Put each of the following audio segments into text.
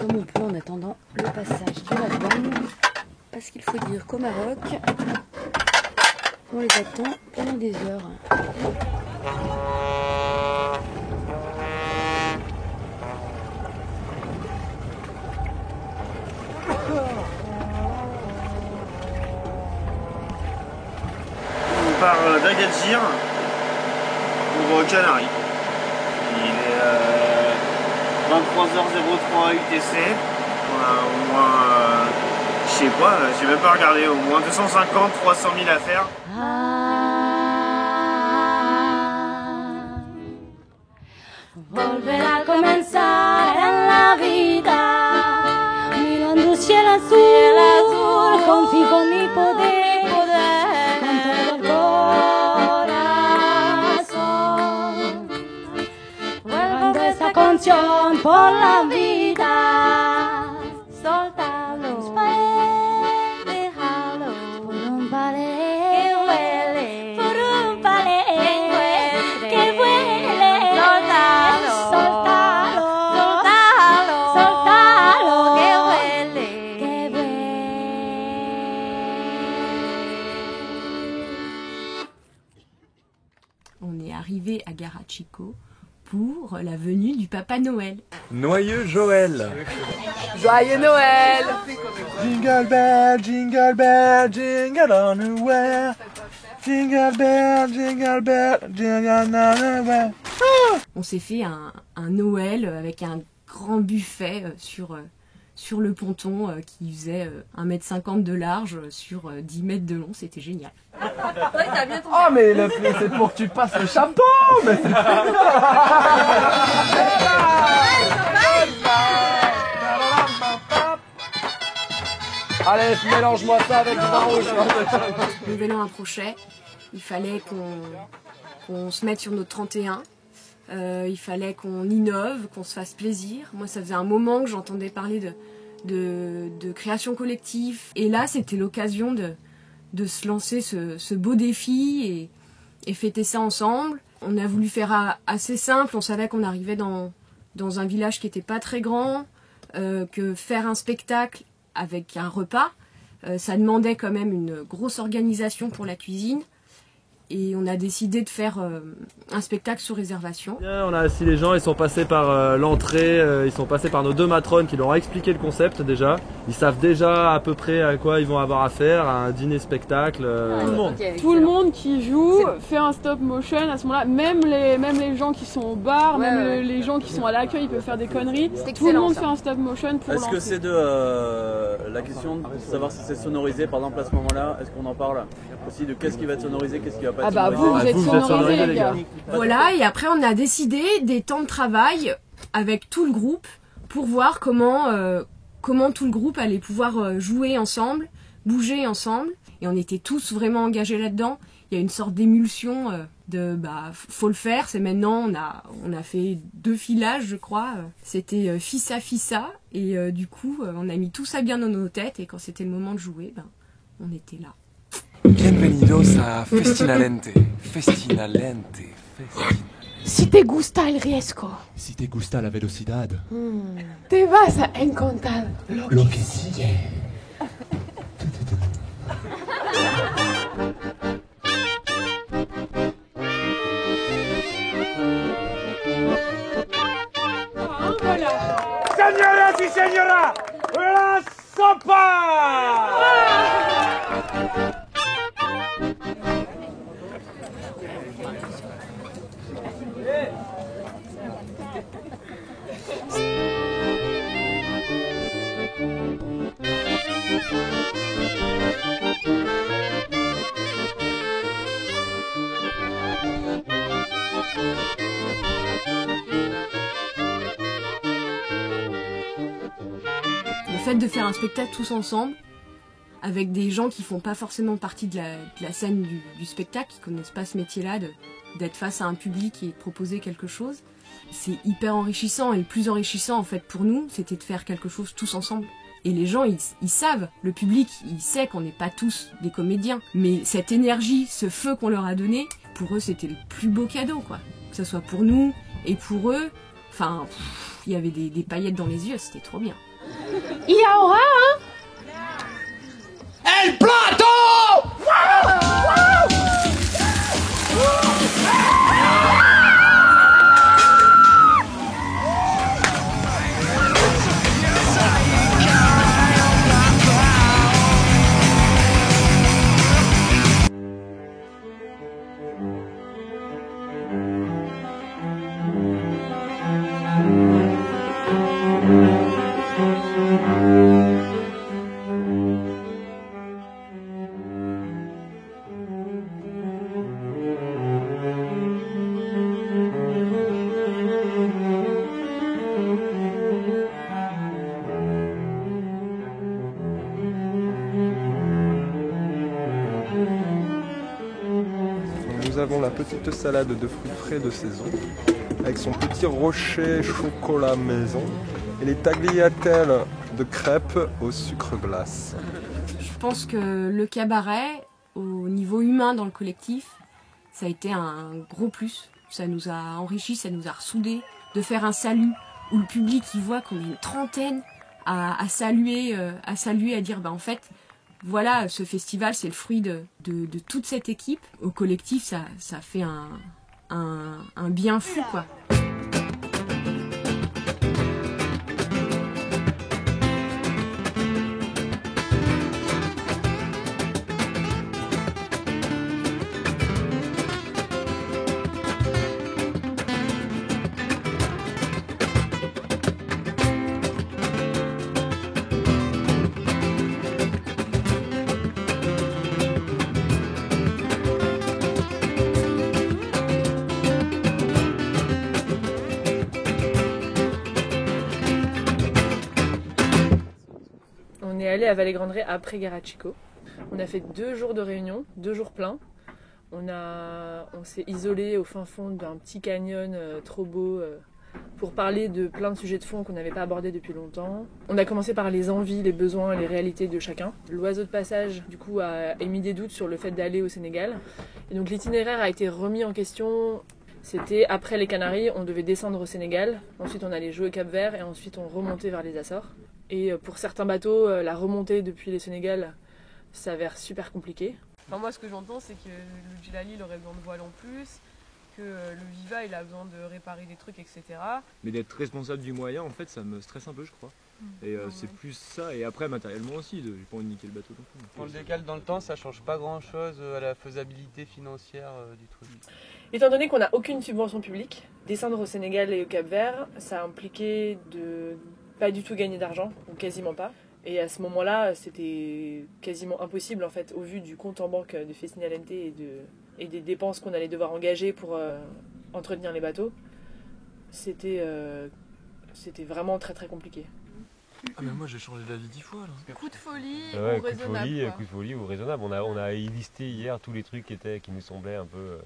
comme on peut en attendant le passage de la douane. Parce qu'il faut dire qu'au Maroc, on les attend pendant des heures. On part d'Agadir pour Canaries. Il est 23h03 UTC. On a au moins, je sais pas, j'ai même pas regardé, au moins 250-300 000 à faire. Volver a comenzar en la vida, mirando cielo azul, configo mi poder, con todo el corazón. Vuelvo esta canción por la vida, soltalo, déjalo, por un ballet que huele, por un ballet que huele, soltalo, soltalo, soltalo, soltalo, que huele, que huele. On est arrivé à Garachico pour la venue du Papa Noël. Noyeux Joël. Joyeux Noël! Jingle bell, jingle bell, jingle all the way. Jingle bell, jingle bell, jingle all the way. On s'est fait un Noël avec un grand buffet sur le ponton qui faisait 1,50 m de large sur 10 mètres de long. C'était génial. Oh mais c'est pour que tu passes le chapeau! Mais c'est allez, mélange-moi ça avec du vin rouge. Le Nouvel An approchait, il fallait qu'on se mette sur notre 31. Il fallait qu'on innove, qu'on se fasse plaisir. Moi, ça faisait un moment que j'entendais parler de création collective. Et là, c'était l'occasion de se lancer ce beau défi et fêter ça ensemble. On a voulu faire assez simple. On savait qu'on arrivait dans un village qui n'était pas très grand, que faire un spectacle avec un repas, ça demandait quand même une grosse organisation pour la cuisine. Et on a décidé de faire un spectacle sous réservation. On a assis les gens, ils sont passés par l'entrée, ils sont passés par nos deux matrones qui leur ont expliqué le concept déjà. Ils savent déjà à peu près à quoi ils vont avoir affaire, à un dîner-spectacle. Tout le monde qui joue fait un stop motion à ce moment-là, même les gens qui sont au bar, les gens qui sont à l'accueil, ils peuvent faire des conneries. Tout le monde fait un stop motion pour Est-ce que c'est la question de savoir si c'est sonorisé par exemple à ce moment-là, est-ce qu'on en parle aussi de qu'est-ce qui va être sonorisé, qu'est-ce qui va pas être sonorisé? Vous êtes sonorisés les gars. Voilà, et après on a décidé des temps de travail avec tout le groupe pour voir comment tout le groupe allait pouvoir jouer ensemble, bouger ensemble. Et on était tous vraiment engagés là-dedans. Il y a une sorte d'émulsion faut le faire, c'est maintenant. On a fait 2 filages, je crois. C'était Fissa Fissa. Et du coup, on a mis tout ça bien dans nos têtes. Et quand c'était le moment de jouer, on était là. Bienvenidos a Festinalente. Festinalente. Si te gusta el riesgo, Si te gusta la velocidad, te vas a encontrar lo que sigue. Señoras y señoras, la sopa! Le fait de faire un spectacle tous ensemble, avec des gens qui font pas forcément partie de la scène du spectacle, qui connaissent pas ce métier-là, d'être face à un public et de proposer quelque chose, c'est hyper enrichissant. Et le plus enrichissant en fait pour nous, c'était de faire quelque chose tous ensemble. Et les gens, ils savent, le public, il sait qu'on n'est pas tous des comédiens. Mais cette énergie, ce feu qu'on leur a donné, pour eux, c'était le plus beau cadeau, quoi. Que ce soit pour nous et pour eux, enfin, il y avait des paillettes dans les yeux, c'était trop bien. Y ahora, hein? El plato! Nous avons la petite salade de fruits frais de saison avec son petit rocher chocolat maison et les tagliatelles de crêpes au sucre glace. Je pense que le cabaret, au niveau humain dans le collectif, ça a été un gros plus. Ça nous a enrichis, ça nous a ressoudés. De faire un salut où le public il voit qu'on est une trentaine à saluer, à dire en fait, voilà, ce festival c'est le fruit de toute cette équipe. Au collectif, ça fait un bien fou quoi. On est allé à Vallée-Grandré après Garachico. On a fait 2 jours de réunion, 2 jours pleins. On s'est isolé au fin fond d'un petit canyon trop beau pour parler de plein de sujets de fond qu'on n'avait pas abordés depuis longtemps. On a commencé par les envies, les besoins, les réalités de chacun. L'oiseau de passage, du coup, a émis des doutes sur le fait d'aller au Sénégal. Et donc l'itinéraire a été remis en question. C'était après les Canaries, on devait descendre au Sénégal. Ensuite, on allait jouer au Cap-Vert et ensuite on remontait vers les Açores. Et pour certains bateaux, la remontée depuis le Sénégal s'avère super compliqué. Enfin, moi, ce que j'entends, c'est que le Djilali il aurait besoin de voile en plus, que le Viva il a besoin de réparer des trucs, etc. Mais d'être responsable du moyen, en fait, ça me stresse un peu, je crois. Et c'est plus ça, et après matériellement aussi, j'ai pas envie de niquer le bateau non plus. On le décale dans le temps, ça change pas grand chose à la faisabilité financière du truc. Étant donné qu'on n'a aucune subvention publique, descendre au Sénégal et au Cap-Vert, ça a impliqué de pas du tout gagner d'argent, ou quasiment pas. Et à ce moment-là, c'était quasiment impossible en fait, au vu du compte en banque de Festina Lente et des dépenses qu'on allait devoir engager pour entretenir les bateaux. C'était vraiment très très compliqué. Ah mais moi j'ai changé d'avis 10 fois là. Coup de folie ouais, ou raisonnable. Coup de folie ou raisonnable. On a listé hier tous les trucs qui nous semblaient un peu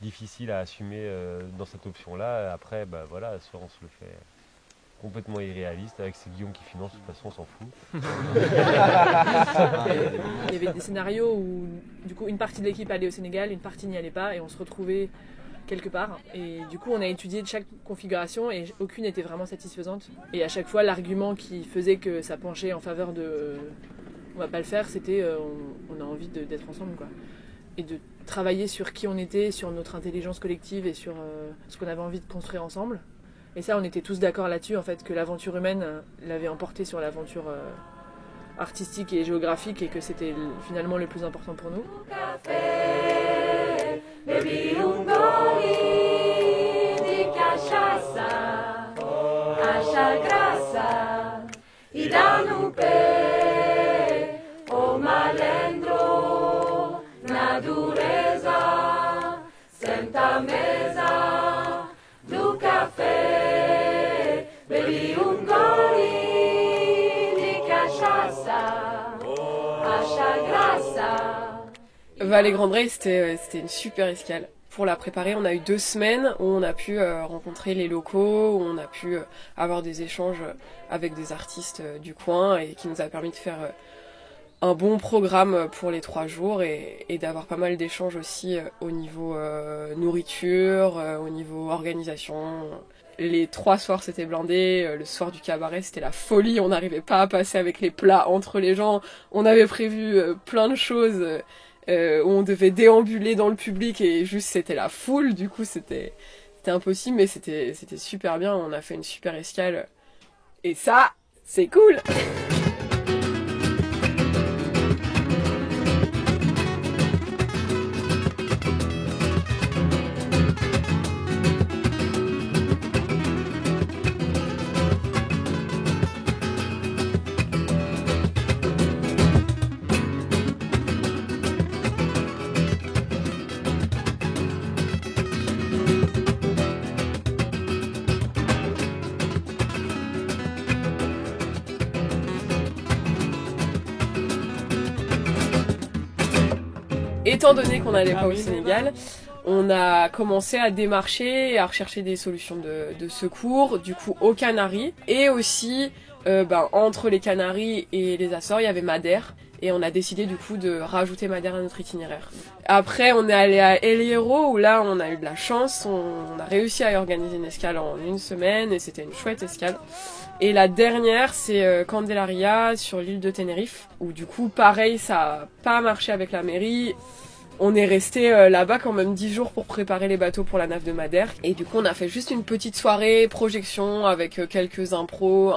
difficiles à assumer dans cette option-là. Après, bah voilà, soit on se le fait complètement irréaliste avec ces Guillaume qui finance, de toute façon on s'en fout. Il y avait des scénarios où du coup une partie de l'équipe allait au Sénégal, une partie n'y allait pas et on se retrouvait quelque part. Et du coup on a étudié chaque configuration et aucune n'était vraiment satisfaisante. Et à chaque fois l'argument qui faisait que ça penchait en faveur de on va pas le faire, c'était on a envie d'être ensemble quoi. Et de travailler sur qui on était, sur notre intelligence collective et sur ce qu'on avait envie de construire ensemble. Et ça, on était tous d'accord là-dessus, en fait, que l'aventure humaine l'avait emporté sur l'aventure artistique et géographique et que c'était finalement le plus important pour nous. Vallée-Grandré, c'était une super escale. Pour la préparer, on a eu 2 semaines où on a pu rencontrer les locaux, où on a pu avoir des échanges avec des artistes du coin et qui nous a permis de faire un bon programme pour les 3 jours et d'avoir pas mal d'échanges aussi au niveau nourriture, au niveau organisation. Les 3 soirs c'était blindé, le soir du cabaret c'était la folie, on n'arrivait pas à passer avec les plats entre les gens, on avait prévu plein de choses où on devait déambuler dans le public et juste c'était la foule, du coup c'était impossible mais c'était super bien, on a fait une super escale et ça c'est cool. Étant donné qu'on n'allait pas au Sénégal, on a commencé à démarcher et à rechercher des solutions de secours, du coup aux Canaries. Et aussi, entre les Canaries et les Açores, il y avait Madère. Et on a décidé du coup de rajouter Madère à notre itinéraire. Après, on est allé à El Hierro, où là, on a eu de la chance. On a réussi à organiser une escale en 1 semaine, et c'était une chouette escale. Et la dernière, c'est Candelaria, sur l'île de Tenerife, où du coup, pareil, ça a pas marché avec la mairie. On est resté là-bas quand même 10 jours pour préparer les bateaux pour la nave de Madère. Et du coup, on a fait juste une petite soirée, projection, avec quelques impros,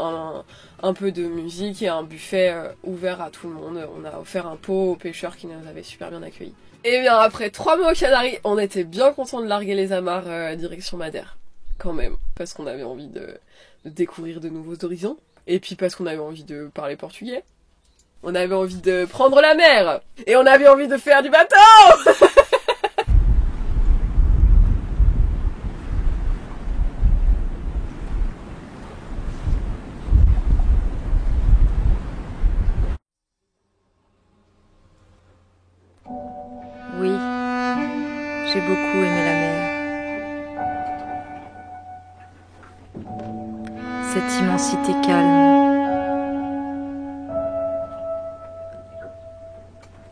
un peu de musique et un buffet ouvert à tout le monde. On a offert un pot aux pêcheurs qui nous avaient super bien accueillis. Et bien après 3 mois aux Canaries, on était bien contents de larguer les amarres direction Madère. Quand même, parce qu'on avait envie de découvrir de nouveaux horizons. Et puis parce qu'on avait envie de parler portugais. On avait envie de prendre la mer. Et on avait envie de faire du bateau. Oui, j'ai beaucoup aimé la mer. Cette immensité calme.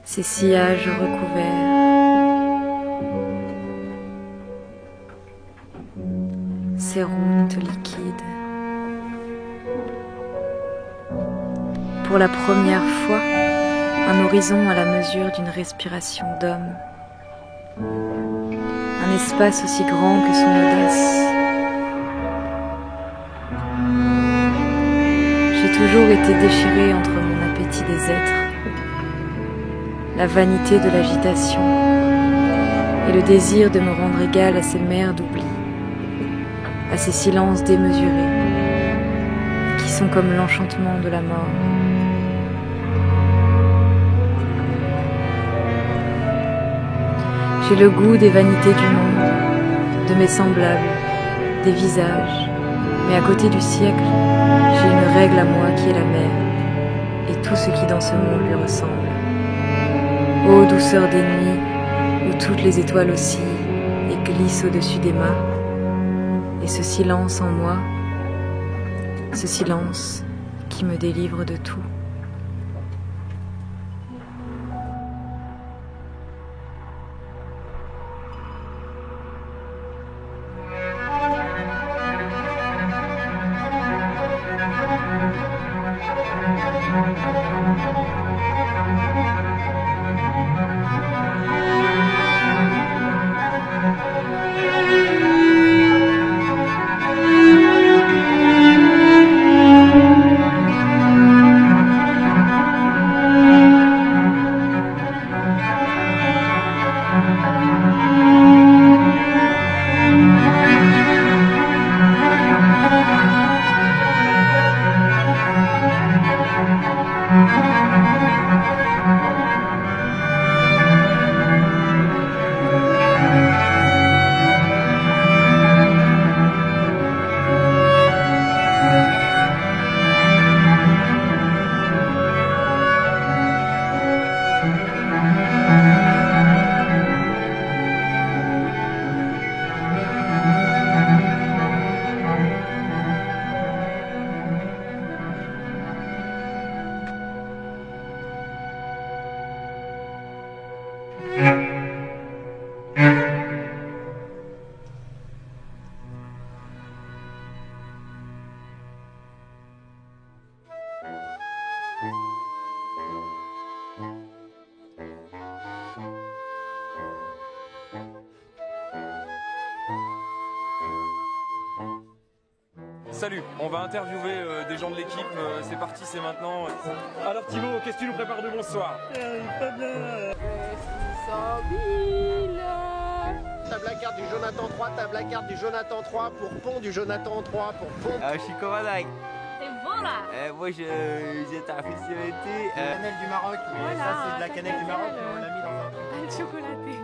Ces sillages recouverts. Ces routes liquides. Pour la première fois, un horizon à la mesure d'une respiration d'homme. Un espace aussi grand que son audace. J'ai toujours été déchirée entre mon appétit des êtres, la vanité de l'agitation et le désir de me rendre égale à ces mers d'oubli, à ces silences démesurés, qui sont comme l'enchantement de la mort. J'ai le goût des vanités du monde, de mes semblables, des visages, mais à côté du siècle, j'ai une règle à moi qui est la mer, et tout ce qui dans ce monde lui ressemble. Ô douceur des nuits, où toutes les étoiles oscillent et glissent au-dessus des mâts, et ce silence en moi, ce silence qui me délivre de tout. Salut, on va interviewer des gens de l'équipe, c'est parti, c'est maintenant. Alors Thibaut, qu'est-ce que tu nous prépares de bon ce soir? Table à carte du Jonathan 3, table à carte du Jonathan 3 pour pont du Jonathan 3 pour pont. Je suis Commandant. C'est bon là. Moi j'étais à la festival été. Cannelle du Maroc, mais voilà, ça c'est de la cannelle du Maroc, mais on l'a mis dans un truc. Chocolaté.